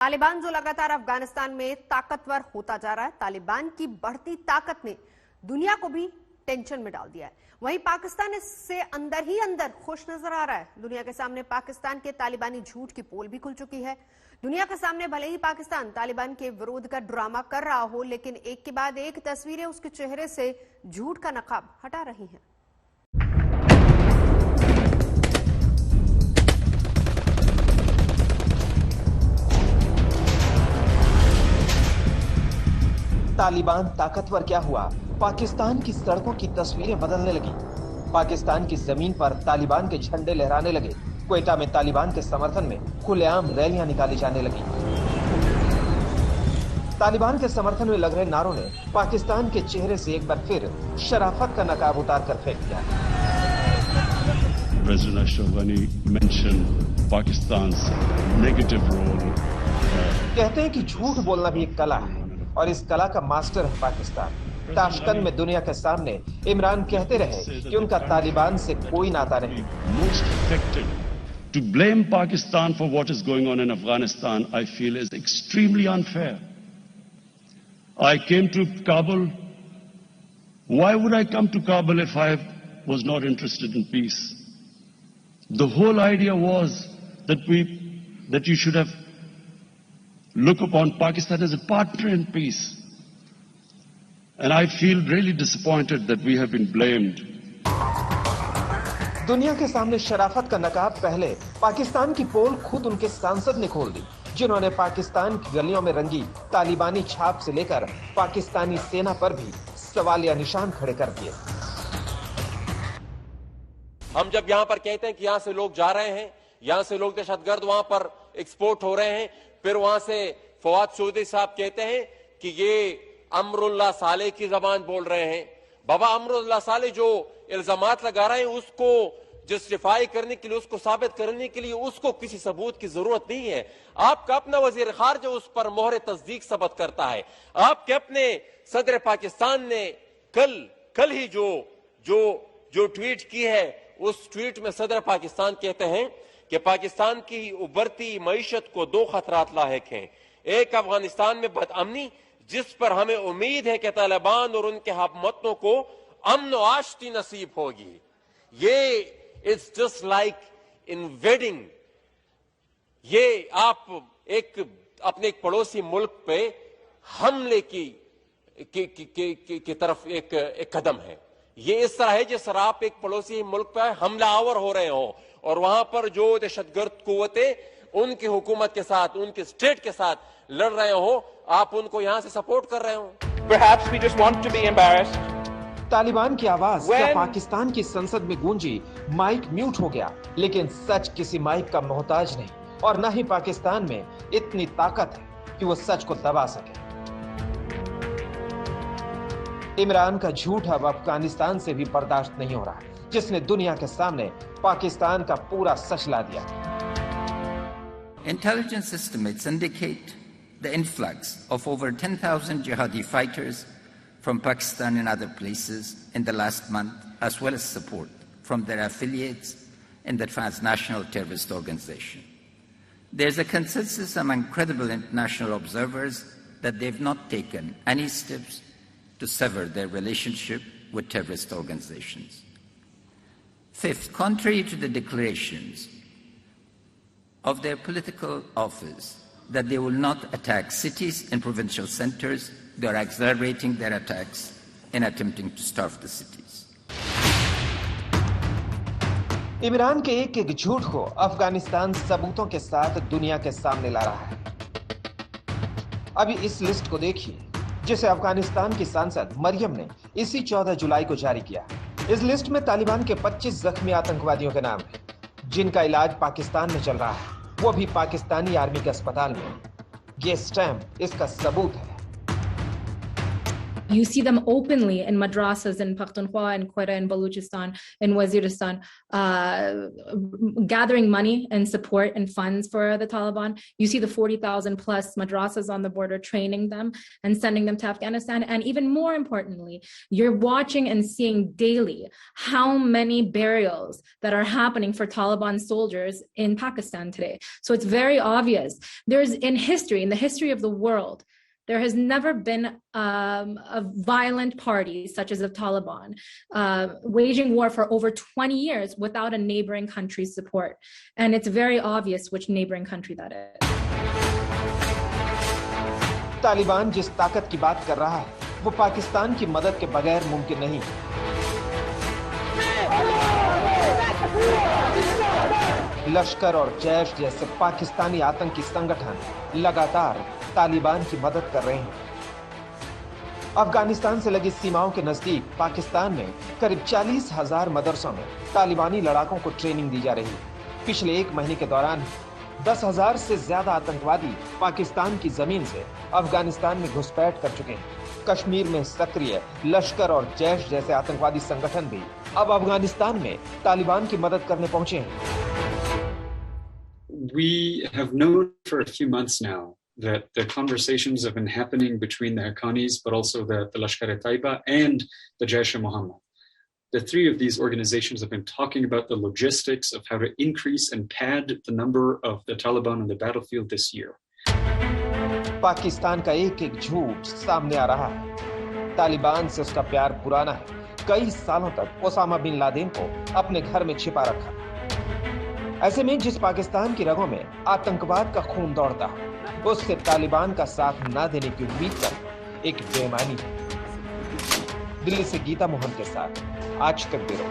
तालिबान जो लगातार अफगानिस्तान में ताकतवर होता जा रहा है, तालिबान की बढ़ती ताकत ने दुनिया को भी टेंशन में डाल दिया है। वहीं पाकिस्तान इससे अंदर ही अंदर खुश नजर आ रहा है। दुनिया के सामने पाकिस्तान के तालिबानी झूठ की पोल भी खुल चुकी है। दुनिया के सामने भले ही पाकिस्तान तालिबान के विरोध का ड्रामा कर रहा हो, लेकिन एक के बाद एक तस्वीरें उसके चेहरे से झूठ का नकाब हटा रही हैं। तालिबान ताकतवर क्या हुआ? पाकिस्तान की सड़कों की तस्वीरें बदलने लगी। पाकिस्तान की जमीन पर तालिबान के झंडे लहराने लगे। क्वेटा में तालिबान के समर्थन में खुलेआम रैलियां निकाली जाने लगी। तालिबान के समर्थन में लग रहे नारों ने पाकिस्तान के चेहरे से एक बार फिर शराफत का नकाब उतार कर फेंक दिया। President Ashraf Ghani mentioned Pakistan's negative role. कहते हैं कि झूठ बोलना भी एक कला है और इस कला का मास्टर है पाकिस्तान। ताशकंद में दुनिया के सामने इमरान कहते रहे कि उनका तालिबान से कोई नाता नहीं। To blame Pakistan for what is going on in Afghanistan, I feel is extremely unfair. I came to Kabul. Why would I come to Kabul if I was not interested in peace? The whole idea was that you should have look upon Pakistan as a partner in peace. And I feel really disappointed that we have been blamed. दुनिया के सामने शराफत का नकाब पहले पाकिस्तान की पोल खुद उनके सांसद ने खोल दी, जिन्होंने पाकिस्तान की गलियों में रंगी तालिबानी छाप से लेकर पाकिस्तानी सेना पर भी सवालिया निशान खड़े कर दिए। हम जब यहाँ पर कहते हैं कि यहाँ से लोग जा रहे हैं, यहाँ से लोग दहशतगर्द वहां पर एक्सपोर्ट हो रहे हैं, फिर वहां से फवाद चौधरी साहब कहते हैं कि ये अमरुल्लाह साले की जबान बोल रहे हैं। बाबा अमरुल्लाह साले जो इल्जामात लगा रहे हैं उसको जस्टिफाई करने के लिए, उसको साबित करने के लिए उसको किसी सबूत की जरूरत नहीं है। आपका अपना वजीर खारजा उस पर मोहर तस्दीक सबत करता है। आपके अपने सदर पाकिस्तान ने कल ही जो ट्वीट की है, उस ट्वीट में सदर पाकिस्तान कहते हैं कि पाकिस्तान की उभरती मईशत को दो खतरात लाहिक हैं। एक अफगानिस्तान में बदअमनी, जिस पर हमें उम्मीद है कि तालिबान और उनके हमवतनों को अमन और आश्ती नसीब होगी। ये इट्स जस्ट लाइक इन्वेडिंग। ये आप अपने एक पड़ोसी मुल्क पे हमले की तरफ एक कदम है। ये इस तरह है जिस तरह आप एक पड़ोसी मुल्क पे हमलावर हो रहे हो और वहां पर जो दहशतगर्द कुव्वतें उनकी हुकूमत के साथ, उनके स्टेट के साथ लड़ रहे हो, आप उनको यहां से सपोर्ट कर रहे हो। Perhaps we just want to be embarrassed. Taliban की आवाज क्या पाकिस्तान की संसद में गूंजी, माइक म्यूट हो गया, लेकिन सच किसी माइक का मोहताज नहीं और न ही पाकिस्तान में इतनी ताकत है कि वो सच को दबा सके। इमरान का झूठ अब अफगानिस्तान से भी बर्दाश्त नहीं हो रहा, जिसने दुनिया के सामने पाकिस्तान का पूरा सच ला दिया। Intelligence estimates indicate the influx of over 10,000 jihadi fighters from Pakistan and other places in the last month, as well as support from their affiliates in the transnational terrorist organization. There's a consensus among credible international observers that they've not taken any steps to sever their relationship with terrorist organizations. Fifth, contrary to the declarations of their political office that they will not attack cities and provincial centers, they are accelerating their attacks in attempting to starve the cities. Imran के एक झूठ को अफगानिस्तान सबूतों के साथ दुनिया के सामने ला रहा है। अभी इस लिस्ट को देखिए, जिसे अफगानिस्तान की सांसद मरियम ने इसी 14 जुलाई को जारी किया। इस लिस्ट में तालिबान के 25 जख्मी आतंकवादियों के नाम हैं, जिनका इलाज पाकिस्तान में चल रहा है, वो भी पाकिस्तानी आर्मी के अस्पताल में। ये स्टैम्प इसका सबूत है। You see them openly in madrasas in Pakhtunkhwa and Quetta and Baluchistan and Waziristan, gathering money and support and funds for the Taliban. You see the 40,000 plus madrasas on the border, training them and sending them to Afghanistan. And even more importantly, you're watching and seeing daily how many burials that are happening for Taliban soldiers in Pakistan today. So it's very obvious. There's in the history of the world, there has never been a violent party such as the Taliban waging war for over 20 years without a neighboring country's support. And it's very obvious which neighboring country that is. Taliban जिस ताकत की बात कर रहा है वो पाकिस्तान की मदद के बगैर मुमकिन नहीं। लश्कर और जैश जैसे पाकिस्तानी आतंकी संगठन लगातार तालिबान की मदद कर रहे हैं। अफगानिस्तान से लगी सीमाओं के नजदीक पाकिस्तान में करीब 40,000 मदरसों में तालिबानी लड़ाकों को ट्रेनिंग दी जा रही है। पिछले एक महीने के दौरान 10,000 से ज्यादा आतंकवादी पाकिस्तान की जमीन से अफगानिस्तान में घुसपैठ कर चुके हैं। कश्मीर में सक्रिय लश्कर और जैश जैसे आतंकवादी संगठन भी अब अफगानिस्तान में तालिबान की मदद करने पहुंचे हैं। We have known for a few months now that the conversations have been happening between the Haqqanis, but also the Lashkar-e-Taiba and the Jaish-e-Mohammed. The three of these organizations have been talking about the logistics of how to increase and pad the number of the Taliban on the battlefield this year. Pakistan का एक-एक झूठ सामने आ रहा है। तालिबान से उसका प्यार पुराना है। कई सालों तक ओसामा बिन लादेन को अपने घर में छिपा रखा। ऐसे में जिस पाकिस्तान की रगों में आतंकवाद का खून दौड़ता है, उससे तालिबान का साथ न देने की उम्मीद करना एक बेईमानी है। दिल्ली से गीता मोहन के साथ आज तक ब्यूरो।